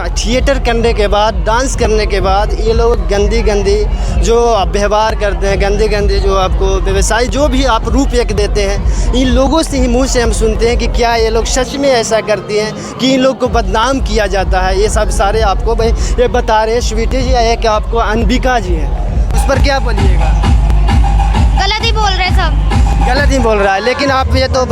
Theatre करने के बाद, डांस करने के बाद ये लोग गंदी गंदी जो व्यवहार करते हैं, गंदे गंदे जो आपको व्यवसाय जो भी आप रूप एक देते हैं, इन लोगों से ही मुंह से हम सुनते हैं कि क्या ये लोग सच में ऐसा करते हैं कि इन लोग को बदनाम किया जाता है। ये सब सारे आपको भाई ये बता रहे हैं। स्वीटी जी है कि आपको अनबिका जी है, उस पर क्या बोलिएगा? गलत ही बोल रहे सब। गलत ही बोल रहा है, लेकिन आप ये तो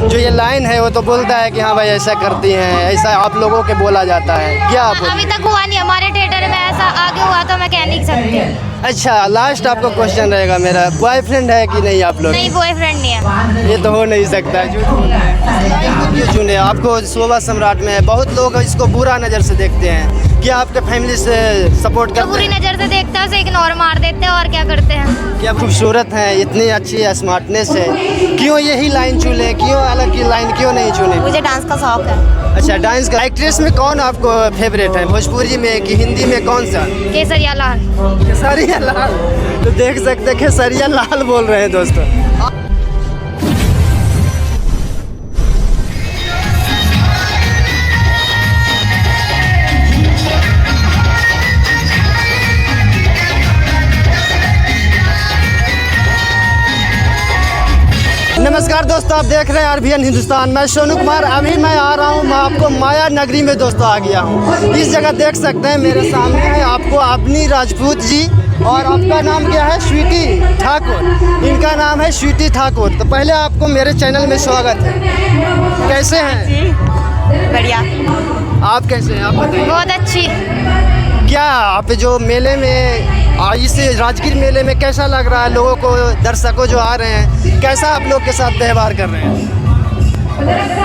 जो ये लाइन है वो तो बोलता है कि हाँ भाई ऐसा करती हैं, ऐसा आप लोगों के बोला जाता है। क्या आप अभी तक हुआ नहीं हमारे थिएटर में, ऐसा आगे हुआ तो मैं कह नहीं सकती। अच्छा, लास्ट आपको क्वेश्चन रहेगा मेरा, बॉयफ्रेंड है कि नहीं आप लोग? नहीं, बॉयफ्रेंड नहीं है। ये तो हो नहीं सकता, झूठ बोल रहे हैं। क्यों चुने आपको? शोभा सम्राट में बहुत लोग इसको बुरा नज़र से देखते हैं, क्या आपके फैमिली से सपोर्ट जो करते बुरी हैं? नज़र से देखता है उसे इग्नोर मार देते हैं, और क्या करते हैं। क्या खूबसूरत है, इतनी अच्छी स्मार्टनेस है, क्यों यही लाइन चुने, क्यों अलग की लाइन क्यों नहीं चुने? मुझे डांस का शौक है। अच्छा, डांस का एक्ट्रेस में कौन आपको फेवरेट है, भोजपुरी में कि हिंदी में कौन सा? केसरिया लाल। खेसारिया लाल। तो देख सकते हैं खेसारिया लाल बोल रहे हैं दोस्तों। नमस्कार दोस्तों, आप देख रहे हैं आरबीएन हिंदुस्तान। मैं सोनू कुमार। अभी मैं आ रहा हूँ, मैं आपको माया नगरी में दोस्तों आ गया हूँ। इस जगह देख सकते हैं मेरे सामने है आपको अवनी राजपूत जी, और आपका नाम क्या है? स्वीटी ठाकुर। इनका नाम है स्वीटी ठाकुर। तो पहले आपको मेरे चैनल में स्वागत है। कैसे हैं जी बढ़िया। आप? कैसे हैं आप बताइए? बहुत अच्छी। क्या आप जो मेले में इस राजगीर मेले में कैसा लग रहा है लोगों को, दर्शकों जो आ रहे हैं, कैसा आप लोग के साथ व्यवहार कर रहे हैं?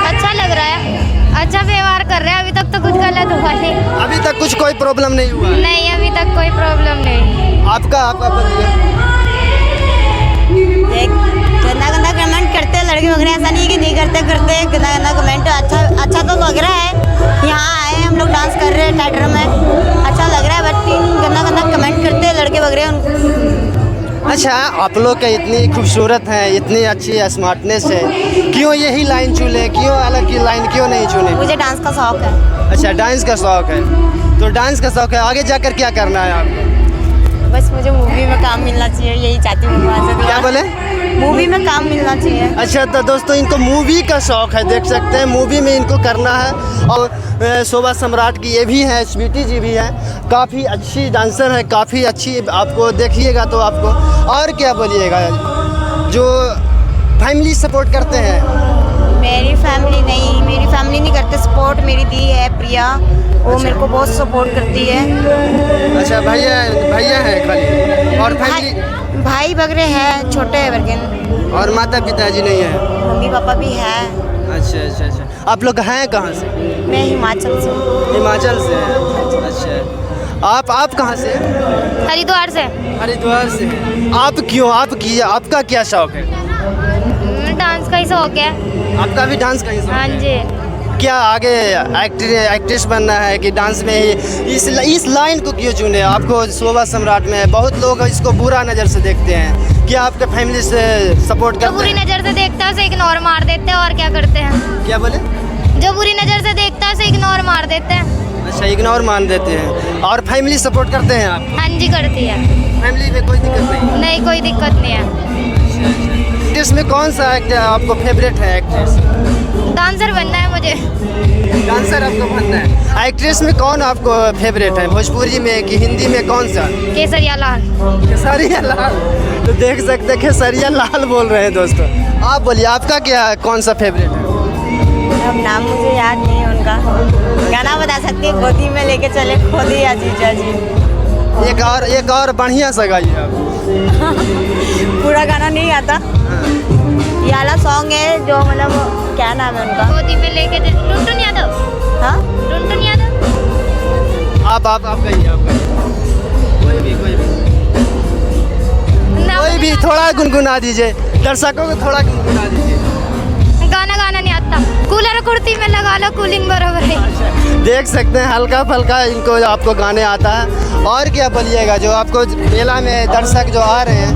अच्छा लग रहा है, अच्छा व्यवहार कर रहे हैं। अभी तक तो कुछ गलत हुआ नहीं। अभी तक कुछ कोई प्रॉब्लम नहीं हुआ? नहीं, अभी तक कोई प्रॉब्लम नहीं। आपका बताइए। गंदा गंदा कमेंट करते हैं लड़के वगैरह, ऐसा नहीं कि नहीं करते गंदा गंदा कमेंट। अच्छा तो लग रहा है। यहाँ आए हम लोग डांस कर रहे हैं थिएटर में, अच्छा लग रहा है, बट गंदा गंदा कमेंट करते हैं लड़के वगैरह। अच्छा, आप लोग का इतनी खूबसूरत है, इतनी अच्छी स्मार्टनेस है, क्यों यही लाइन चुने, क्यों अलग की लाइन क्यों नहीं चुने? मुझे डांस का शौक है। अच्छा, डांस का शौक है। तो डांस का शौक है, आगे जाकर क्या करना है आपको? बस मुझे मूवी में काम मिलना चाहिए, यही चाहती हूँ भगवान से। क्या बोले? मूवी में काम मिलना चाहिए। अच्छा, तो दोस्तों इनको मूवी का शौक है, देख सकते हैं मूवी में इनको करना है। और शोभा सम्राट की ये भी है, स्वीटी जी भी है, काफ़ी अच्छी डांसर है, काफ़ी अच्छी। आपको देखिएगा तो आपको और क्या बोलिएगा, जो फैमिली सपोर्ट करते हैं? मेरी फैमिली नहीं करते सपोर्ट। मेरी दी है प्रिया, वो मेरे को बहुत सपोर्ट करती है। अच्छा, भैया है खाली, और फैमिली? भाई वगैरह है, छोटे है वर्गन। और माता पिताजी नहीं है? मम्मी पापा भी है। अच्छा। आप लोग हैं कहाँ से? मैं हिमाचल से हूँ। हिमाचल से हैं। अच्छा, आप कहाँ से? हरिद्वार से। हरिद्वार से। आप क्यों, आपका क्या शौक है? डांस का ही शौक है। आपका भी डांस का ही शौक हाँ है? जी। क्या आगे एक्ट्रेस बनना है कि डांस में ही? इस लाइन को क्यों चुने? आपको शोभा सम्राट में बहुत लोग इसको बुरा नज़र से देखते हैं, क्या आपके फैमिली से सपोर्ट जो करते बुरी हैं? नज़र से देखता है उसे इग्नोर मार देते हैं, और क्या करते हैं। क्या बोले? जो बुरी नज़र से देखता है उसे इग्नोर मार देते हैं। अच्छा, इग्नोर मान देते हैं। और फैमिली सपोर्ट करते हैं आप? हाँ जी, करती है। फैमिली में कोई दिक्कत नहीं? नहीं, कोई दिक्कत नहीं है। एक्ट्रेस में कौन सा आपको फेवरेट है एक्ट्रेस? डांसर बनना है मुझे। डांसर आपको बनना है। एक्ट्रेस में कौन आपको फेवरेट है, भोजपुरी में कि हिंदी में कौन सा? केसरिया लाल। खेसारिया लाल। तो देख सकते हैं खेसारिया लाल बोल रहे हैं दोस्तों। आप बोलिए, आपका क्या कौन सा फेवरेट है? अब नाम मुझे याद नहीं है उनका। गाना बता सकती है? गोदी में लेके चले खो दिया जीजा जी। एक और बढ़िया सा गाइए आप। पूरा गाना नहीं आता। ये वाला सॉन्ग है जो मतलब क्या नाम है उनका? गोदी में लेके टुनटुन यादव। हाँ, टुनटुन यादव। आप गाइए, आप गाइए। कोई भी थोड़ा गुनगुना दीजिए, दर्शकों को थोड़ा गुनगुना दीजिए। गाना नहीं आता। कूलर कुर्ती में लगा लो, कूलिंग बराबर है। देख सकते हैं हल्का फल्का इनको आपको गाने आता है। और क्या बोलिएगा, जो आपको मेला में दर्शक जो आ रहे हैं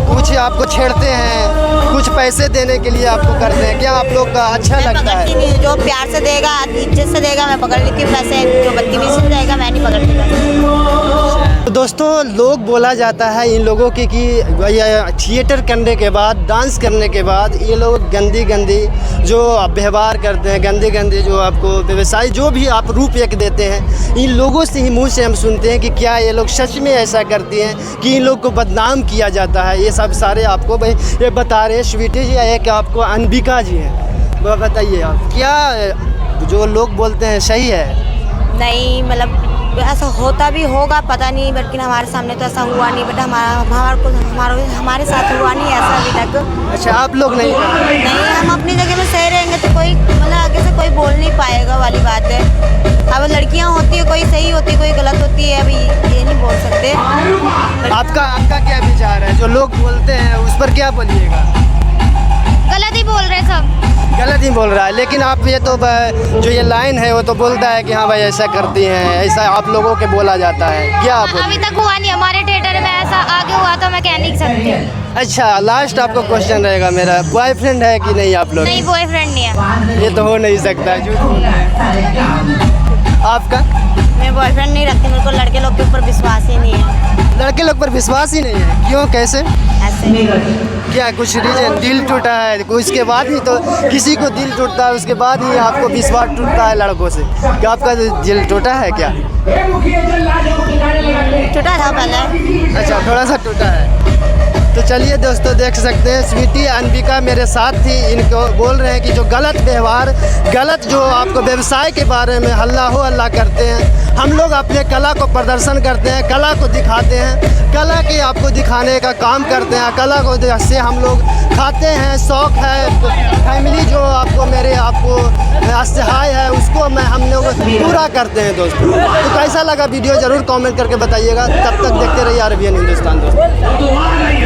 कुछ आपको छेड़ते हैं, कुछ पैसे देने के लिए आपको करते हैं, क्या आप लोग का अच्छा मैं लगता पकड़ती है? नहीं, जो प्यार से देगा इज्जत से देगा मैं पकड़ लेती हूँ पैसे, जो बदतमीजी से देगा मैं नहीं पकड़ती पैसे। तो दोस्तों लोग बोला जाता है इन लोगों की कि ये थिएटर करने के बाद, डांस करने के बाद ये लोग गंदी गंदी जो व्यवहार करते हैं, गंदी गंदी जो आपको व्यवसाय जो भी आप रूप एक देते हैं, इन लोगों से ही मुंह से हम सुनते हैं कि क्या ये लोग सच में ऐसा करती हैं कि इन लोग को बदनाम किया जाता है। ये सब सारे आपको भाई ये बता रहे हैं। स्वीटी जी है कि आपको अनबिका जी हैं, वो बताइए आप क्या जो लोग बोलते हैं सही है? नहीं मतलब ऐसा होता भी होगा पता नहीं, लेकिन हमारे सामने तो ऐसा हुआ नहीं, बट हमारे साथ हुआ नहीं ऐसा अभी तक। अच्छा, आप लोग नहीं करते? नहीं, हम अपनी जगह में सही रहेंगे तो कोई मतलब आगे से कोई बोल नहीं पाएगा वाली बात है। अब लड़कियां होती है, कोई सही होती है कोई गलत होती है, अभी ये नहीं बोल सकते। आपका क्या विचार है? जो लोग बोलते हैं उस पर क्या बोलिएगा? गलत ही बोल रहे सब। गलत ही बोल रहा है, लेकिन आप ये तो जो ये लाइन है वो तो बोलता है कि हाँ भाई ऐसा करती हैं, ऐसा आप लोगों के बोला जाता है, क्या आप अभी तक हुआ नहीं हमारे थिएटर में, ऐसा आगे हुआ तो मैं कह नहीं सकती। अच्छा, लास्ट आपको क्वेश्चन रहेगा मेरा, बॉयफ्रेंड है कि नहीं आप लोग? नहीं, बॉयफ्रेंड नहीं है। ये तो हो नहीं सकता, झूठ बोल रहे हैं। आपका? मैं बॉयफ्रेंड नहीं रखती, मेरे को लड़के लोग के ऊपर विश्वास ही नहीं है। लड़के लोग पर विश्वास ही नहीं है? क्यों, कैसे, ऐसे क्या कुछ रीजन? दिल टूटा है उसके बाद ही तो किसी को दिल टूटता है, उसके बाद ही आपको विश्वास टूटता है लड़कों से। क्या आपका दिल टूटा है क्या? छोटा था पहले। अच्छा, थोड़ा सा टूटा है। तो चलिए दोस्तों, देख सकते हैं स्वीटी अनबिका मेरे साथ थी। इनको बोल रहे हैं कि जो गलत व्यवहार, गलत जो आपको व्यवसाय के बारे में हल्ला हो हल्ला करते हैं, हम लोग अपने कला को प्रदर्शन करते हैं, कला को दिखाते हैं, कला के आपको दिखाने का काम करते हैं, कला को से हम लोग खाते हैं, शौक है, फैमिली जो आपको मेरे आपको असहाय है उसको हम लोग पूरा करते हैं दोस्तों। तो कैसा लगा वीडियो ज़रूर कमेंट करके बताइएगा। तब तक देखते रहिए आरबीएन हिंदुस्तान दोस्तों।